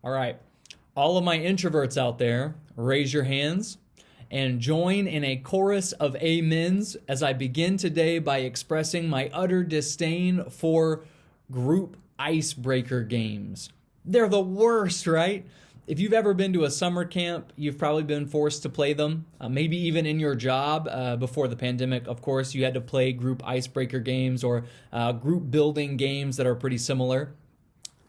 All right. All of my introverts out there, raise your hands and join in a chorus of amens as I begin today by expressing my utter disdain for group icebreaker games. They're the worst, right? If you've ever been to a summer camp, you've probably been forced to play them. Maybe even in your job before the pandemic, of course, you had to play group icebreaker games or group building games that are pretty similar.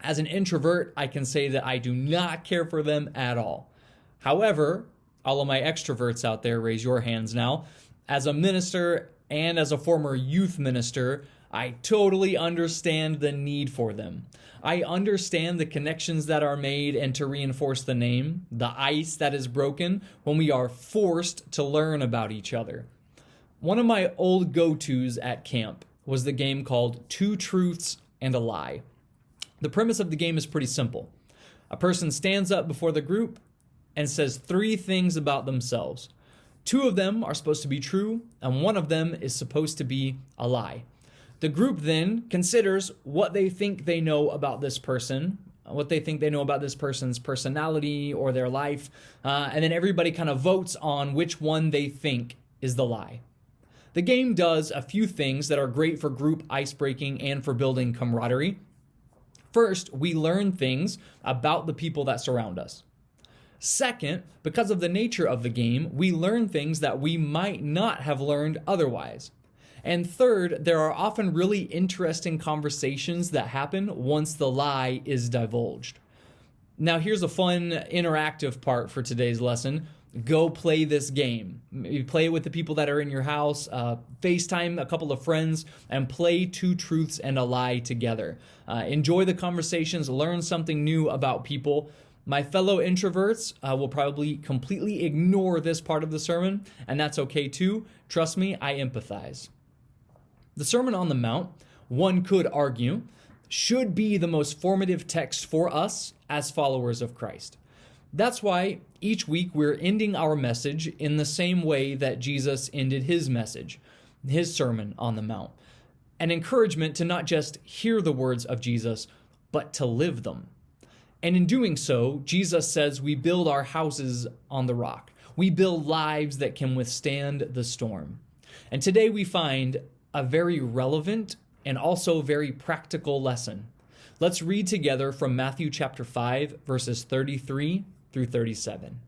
As an introvert, I can say that I do not care for them at all. However, all of my extroverts out there, raise your hands now. As a minister and as a former youth minister, I totally understand the need for them. I understand the connections that are made, and to reinforce the name, the ice that is broken when we are forced to learn about each other. One of my old go-tos at camp was the game called Two Truths and a Lie. The premise of the game is pretty simple. A person stands up before the group and says 3 things about themselves. 2 of them are supposed to be true, and 1 of them is supposed to be a lie. The group then considers what they think they know about this person, what they think they know about this person's personality or their life, and then everybody kind of votes on which one they think is the lie. The game does a few things that are great for group icebreaking and for building camaraderie. First, we learn things about the people that surround us. Second, because of the nature of the game, we learn things that we might not have learned otherwise. And third, there are often really interesting conversations that happen once the lie is divulged. Now, here's a fun interactive part for today's lesson. Go play this game. Maybe play it with the people that are in your house, FaceTime a couple of friends, and play 2 truths and a lie together. Enjoy the conversations, learn something new about people. My fellow introverts will probably completely ignore this part of the sermon, and that's okay too. Trust me, I empathize. The Sermon on the Mount, one could argue, should be the most formative text for us as followers of Christ. That's why each week we're ending our message in the same way that Jesus ended his message, his Sermon on the Mount. An encouragement to not just hear the words of Jesus, but to live them. And in doing so, Jesus says we build our houses on the rock. We build lives that can withstand the storm. And today we find a very relevant and also very practical lesson. Let's read together from Matthew chapter 5, verses 33 through 37.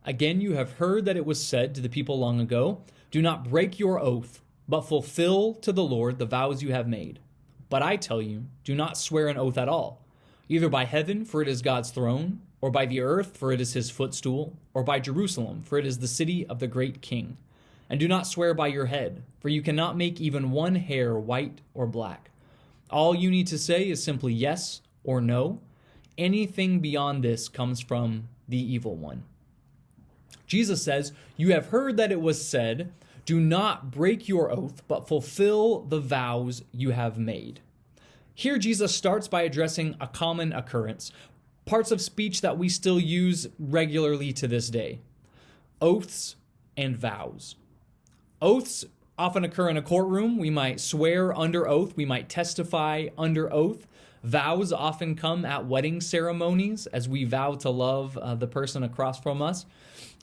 Again, you have heard that it was said to the people long ago, "Do not break your oath, but fulfill to the Lord the vows you have made. But I tell you, do not swear an oath at all, either by heaven, for it is God's throne, or by the earth, for it is his footstool, or by Jerusalem, for it is the city of the great king. And do not swear by your head, for you cannot make even one hair white or black. All you need to say is simply yes or no. Anything beyond this comes from the evil one." Jesus says, "You have heard that it was said, 'Do not break your oath, but fulfill the vows you have made.'" Here, Jesus starts by addressing a common occurrence, parts of speech that we still use regularly to this day: oaths and vows. Oaths often occur in a courtroom. We might swear under oath. We might testify under oath. Vows often come at wedding ceremonies as we vow to love the person across from us.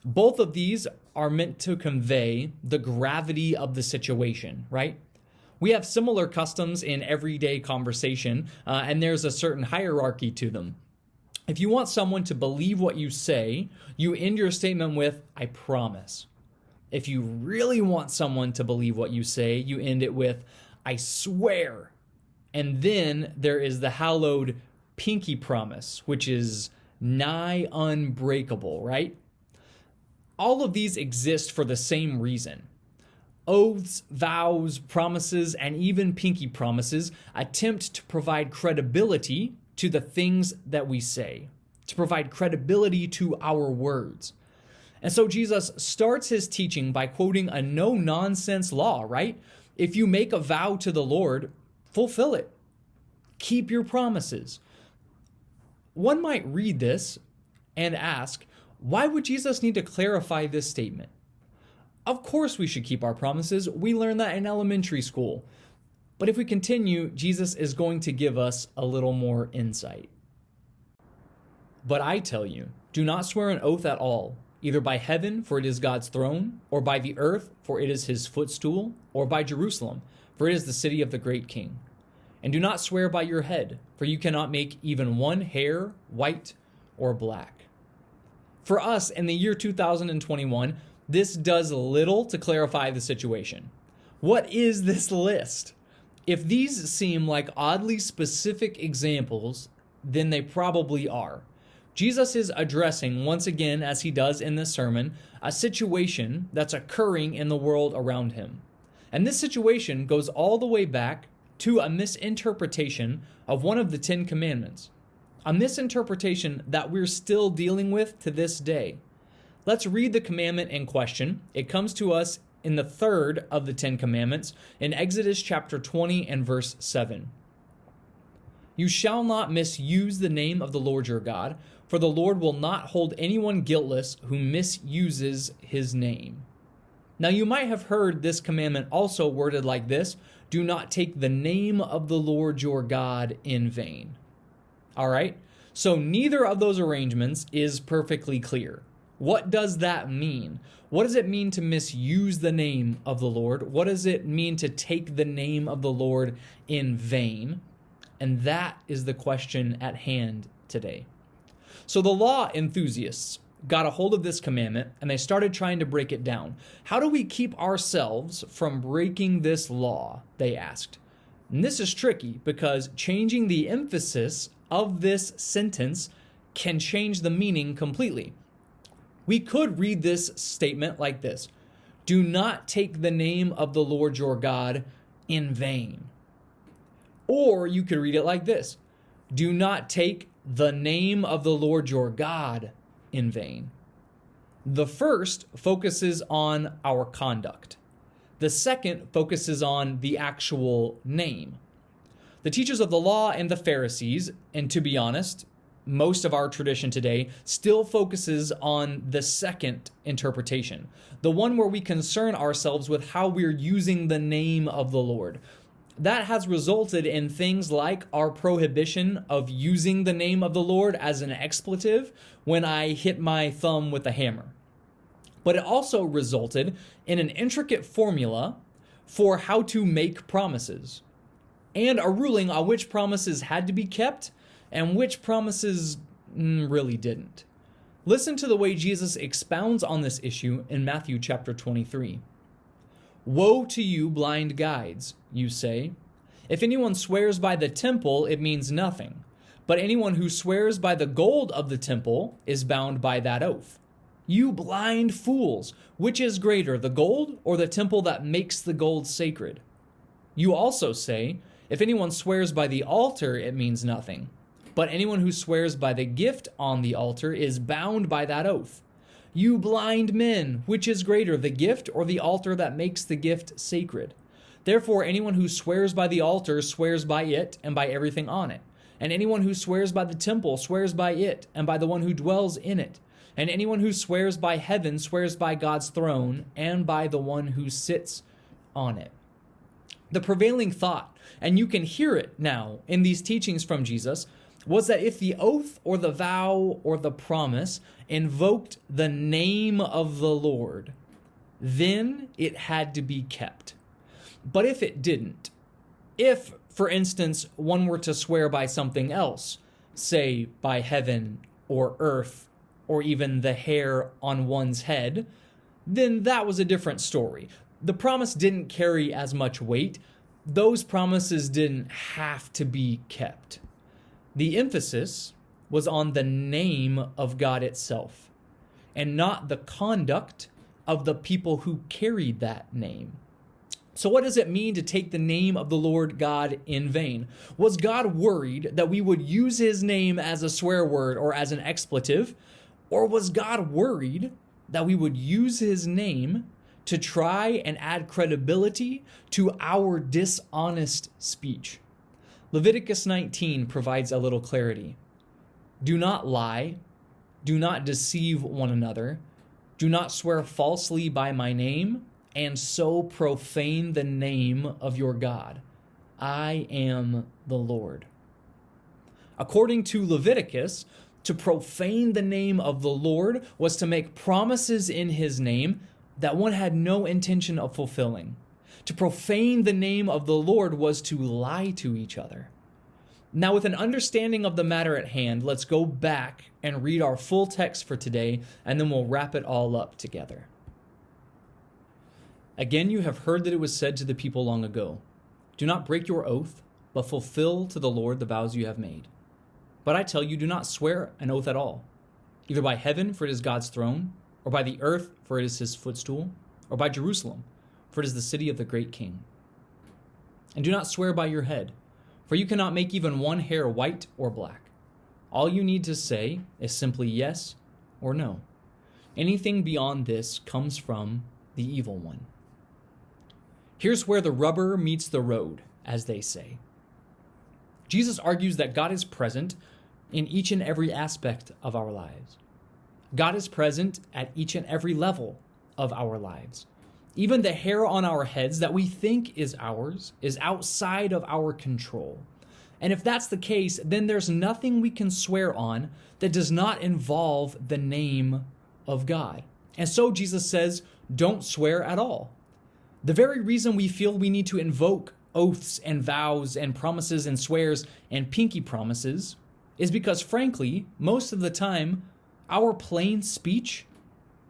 Both of these are meant to convey the gravity of the situation, right? We have similar customs in everyday conversation, and there's a certain hierarchy to them. If you want someone to believe what you say, you end your statement with, "I promise." If you really want someone to believe what you say, you end it with, "I swear." And then there is the hallowed pinky promise, which is nigh unbreakable, right? All of these exist for the same reason. Oaths, vows, promises, and even pinky promises attempt to provide credibility to the things that we say, to provide credibility to our words. And so Jesus starts his teaching by quoting a no-nonsense law, right? If you make a vow to the Lord, fulfill it. Keep your promises. One might read this and ask, why would Jesus need to clarify this statement? Of course we should keep our promises. We learned that in elementary school. But if we continue, Jesus is going to give us a little more insight. But I tell you, do not swear an oath at all, either by heaven, for it is God's throne, or by the earth, for it is his footstool, or by Jerusalem, for it is the city of the great king. And do not swear by your head, for you cannot make even one hair white or black. For us, in the year 2021, this does little to clarify the situation. What is this list? If these seem like oddly specific examples, then they probably are. Jesus is addressing, once again, as he does in this sermon, a situation that's occurring in the world around him. And this situation goes all the way back to a misinterpretation of one of the 10 Commandments, a misinterpretation that we're still dealing with to this day. Let's read the commandment in question. It comes to us in the third of the 10 Commandments in Exodus chapter 20 and verse 7. You shall not misuse the name of the Lord your God, for the Lord will not hold anyone guiltless who misuses his name. Now you might have heard this commandment also worded like this: do not take the name of the Lord your God in vain. All right, so neither of those arrangements is perfectly clear. What does that mean? What does it mean to misuse the name of the Lord? What does it mean to take the name of the Lord in vain? And that is the question at hand today. So the law enthusiasts got a hold of this commandment and they started trying to break it down. How do we keep ourselves from breaking this law? They asked. And this is tricky because changing the emphasis of this sentence can change the meaning completely. We could read this statement like this: do not take the name of the Lord your God in vain. Or you could read it like this: do not take the name of the Lord your God in vain. The first focuses on our conduct. The second focuses on the actual name. The teachers of the law and the Pharisees, and to be honest, most of our tradition today, still focuses on the second interpretation, the one where we concern ourselves with how we're using the name of the Lord. That has resulted in things like our prohibition of using the name of the Lord as an expletive when I hit my thumb with a hammer. But it also resulted in an intricate formula for how to make promises, and a ruling on which promises had to be kept and which promises really didn't. Listen to the way Jesus expounds on this issue in Matthew chapter 23. Woe to you, blind guides, you say. If anyone swears by the temple, it means nothing. But anyone who swears by the gold of the temple is bound by that oath. You blind fools, which is greater, the gold or the temple that makes the gold sacred? You also say, if anyone swears by the altar, it means nothing. But anyone who swears by the gift on the altar is bound by that oath. You blind men, which is greater, the gift or the altar that makes the gift sacred? Therefore, anyone who swears by the altar swears by it and by everything on it. And anyone who swears by the temple swears by it and by the one who dwells in it. And anyone who swears by heaven swears by God's throne and by the one who sits on it. The prevailing thought, and you can hear it now in these teachings from Jesus, was that if the oath or the vow or the promise invoked the name of the Lord, then it had to be kept. But if it didn't, if, for instance, one were to swear by something else, say by heaven or earth or even the hair on one's head, then that was a different story. The promise didn't carry as much weight. Those promises didn't have to be kept. The emphasis was on the name of God itself, and not the conduct of the people who carried that name. So what does it mean to take the name of the Lord God in vain? Was God worried that we would use his name as a swear word or as an expletive? Or was God worried that we would use his name to try and add credibility to our dishonest speech? Leviticus 19 provides a little clarity. Do not lie. Do not deceive one another. Do not swear falsely by my name, and so profane the name of your God. I am the Lord. According to Leviticus, To profane the name of the Lord was to make promises in his name that one had no intention of fulfilling. To profane the name of the Lord was to lie to each other. Now, with an understanding of the matter at hand, let's go back and read our full text for today, and then we'll wrap it all up together. Again, you have heard that it was said to the people long ago, "Do not break your oath, but fulfill to the Lord the vows you have made." But I tell you, do not swear an oath at all, either by heaven, for it is God's throne, or by the earth, for it is his footstool, or by Jerusalem, for it is the city of the great king. And do not swear by your head, for you cannot make even one hair white or black. All you need to say is simply yes or no. Anything beyond this comes from the evil one. Here's where the rubber meets the road, as they say. Jesus argues that God is present in each and every aspect of our lives. God is present at each and every level of our lives. Even the hair on our heads that we think is ours is outside of our control. And if that's the case, then there's nothing we can swear on that does not involve the name of God. And so Jesus says, don't swear at all. The very reason we feel we need to invoke oaths and vows and promises and swears and pinky promises is because, frankly, most of the time, our plain speech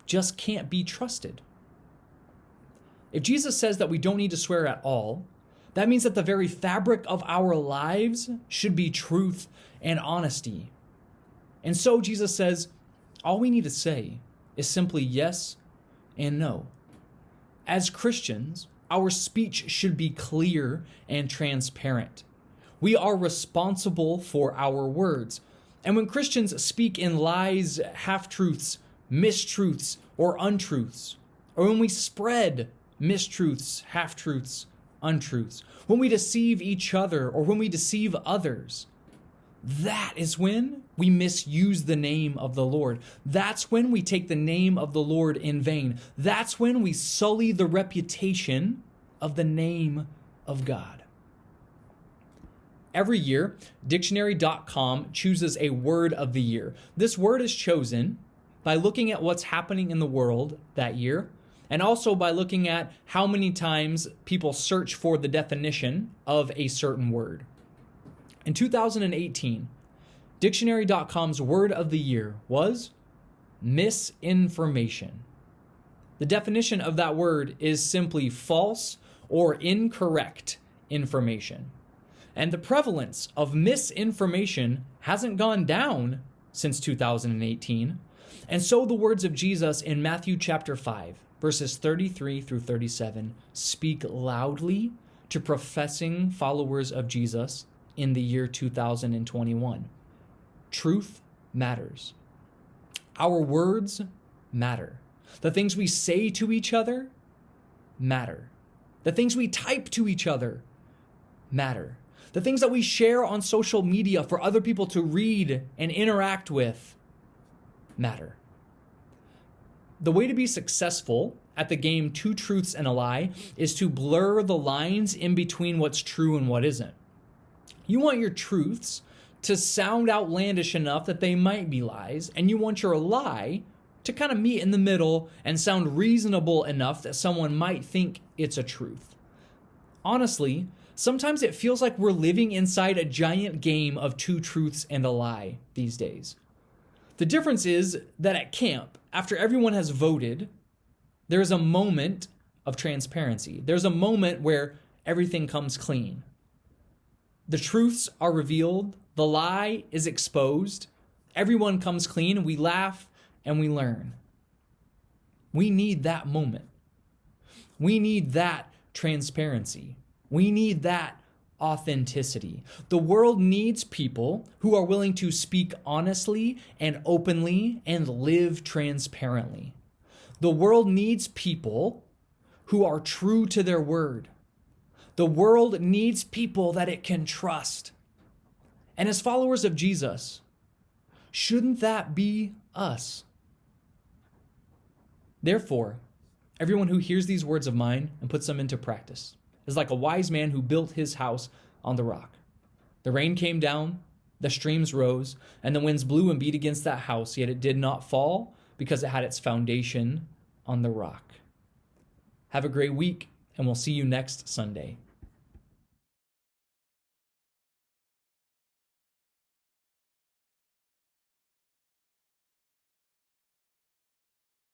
just can't be trusted. If Jesus says that we don't need to swear at all, that means that the very fabric of our lives should be truth and honesty. And so Jesus says, all we need to say is simply yes and no. As Christians, our speech should be clear and transparent. We are responsible for our words. And when Christians speak in lies, half-truths, mistruths, or untruths, or when we spread mistruths, half-truths, untruths, when we deceive each other or when we deceive others, that is when we misuse the name of the Lord. That's when we take the name of the Lord in vain. That's when we sully the reputation of the name of God. Every year, dictionary.com chooses a word of the year. This word is chosen by looking at what's happening in the world that year, and also by looking at how many times people search for the definition of a certain word. In 2018, dictionary.com's word of the year was misinformation. The definition of that word is simply false or incorrect information. And the prevalence of misinformation hasn't gone down since 2018. And so the words of Jesus in Matthew chapter 5, verses 33 through 37, speak loudly to professing followers of Jesus in the year 2021. Truth matters. Our words matter. The things we say to each other matter. The things we type to each other matter. The things that we share on social media for other people to read and interact with matter. The way to be successful at the game Two Truths and a Lie is to blur the lines in between what's true and what isn't. You want your truths to sound outlandish enough that they might be lies, and you want your lie to kind of meet in the middle and sound reasonable enough that someone might think it's a truth. Honestly, sometimes it feels like we're living inside a giant game of two truths and a lie these days. The difference is that at camp, after everyone has voted, there's a moment of transparency. There's a moment where everything comes clean. The truths are revealed, the lie is exposed, everyone comes clean, and we laugh and we learn. We need that moment. We need that transparency. We need that authenticity. The world needs people who are willing to speak honestly and openly and live transparently. The world needs people who are true to their word. The world needs people that it can trust. And as followers of Jesus, shouldn't that be us? Therefore, everyone who hears these words of mine and puts them into practice is like a wise man who built his house on the rock. The rain came down, The streams rose, and the winds blew and beat against that house, yet it did not fall because it had its foundation on the rock. Have a great week, and we'll see you next Sunday.